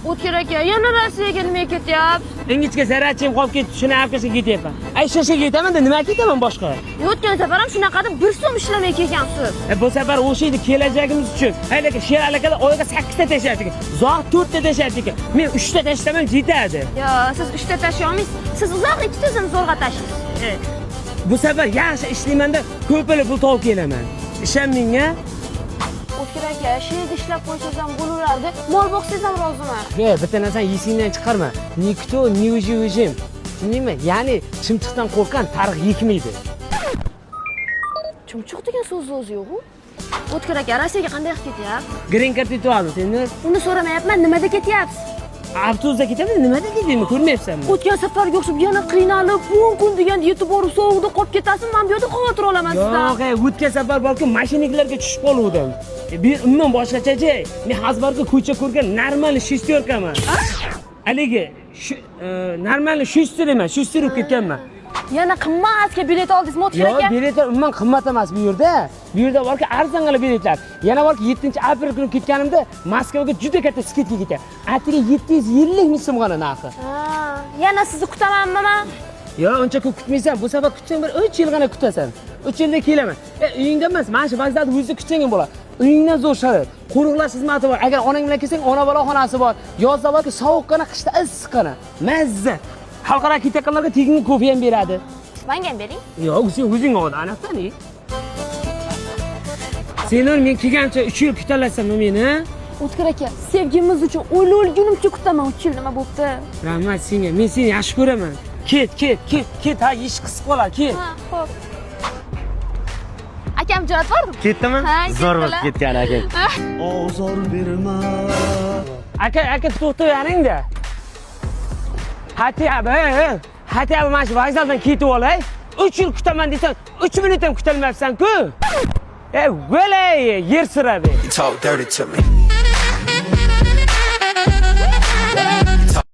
O'tkir aka, yana Rossiyaga nima ketyapsiz? Ingichka zarachim qolib ketdi, shuni arkasiga ketyapman. Ay shoshaga ketaman-da, nima ketaman boshqa? O'tgan safar ham shunaqa deb 1 so'm ishlamay kelgansiz. Bu safar o'sha edi kelajagimiz uchun. Haylaka Sher alakalar oyiga 8 ta tashlaydi ekan. Zoq 4 ta tashlaydi ekan. Men 3 ta tashlaman yetadi. Yo, siz 3 ta tashlay olmaysiz. Siz uzoq 2 tasini zo'rg'a tashlaysiz. Bu safar yaxshi ishlayman-da, ko'pini pul topib kelaman. Ishon menga. O'tkir aka, sherda ishlab qo'ysangiz ham bo'laveradi. Mol boqsangiz ham roziman. Bitta narsani yesingdan chiqarma. Nikto, ni ujim. Tushundingmi? Ya'ni chimchiqdan qo'rqqan tariq yekmaydi. Chumchuq degan so'z o'zi yo'q-ku. O'tkir aka, Rossiyaga qanday qilib ketyapsiz? Green card yutib oldim, seni. Uni so'ramayapman, nimada ketyapsiz? Avtobusda ketaman, nimada dedingmi? Ko'rmayapsanmi? O'tgan safarga o'xshab yana qiynalib, 10 kun deganda yetib borib sovuqda qolib ketasiz, men bu yerda xavotir olaman sizdan. Yo'q, o'tgan safar balki mashinalarga tushib qoluvdim. Bu umuman boshqacha-chi. Men hazbarga ko'cha ko'rgan normal shesтерkaman. Haligi normal shester emas, shester bo'lib ketganman. Yana qimmatga bilet oldingizmi O'tkir aka? Yo'q, biletlar umuman qimmat emas bu yerda. Bu yerda balki arzongina biletlar. Yana balki 7-aprel kuni ketganimda Moskvaga juda katta skidka ketgan. Atiga 750 ming so'mgina narxi. Yana sizni kutamanmi men? Yo'q, uncha ko'p kutmaysan. Bu safar kutsang bir 3 yilgina kutasan. 3 yilda kelaman. Uyingda emas, mana shu vokzalda o'zingda kutsang ham bo'ladi. Uyingdan zo'r sharoit. Qo'riqlash xizmati bor. Agar onang bilan kelsang, ona bola xonasi bor. Yozda balki sovuqqina, qishda issiqqina. Mazza. Xalqaro kitoblarga tegimli ko'pi ham beradi. Menga ham bering. Yo'q, o'zing ol, aniqtani. Senlar men kelgancha 3 yil kutalasam meni. O'tkir aka, sevgimiz uchun o'lgunimcha kutaman, 3 yil nima bo'pti? Rahmat senga. Men seni yaxshi ko'raman. Ket, ha, ish qisib qoladi, ket. Ha, xo'p. Akam javob bormi? Ketdimi? Zo'r bo'lib ketgan aka. Ozor berma. Aka to'xtayveringda. Hatya mana shu vokzaldan ketib olay. 3 yil kutaman desang, 3 minut ham kutolmayapsan-ku. Valay, yer siradi. You talk dirty to me.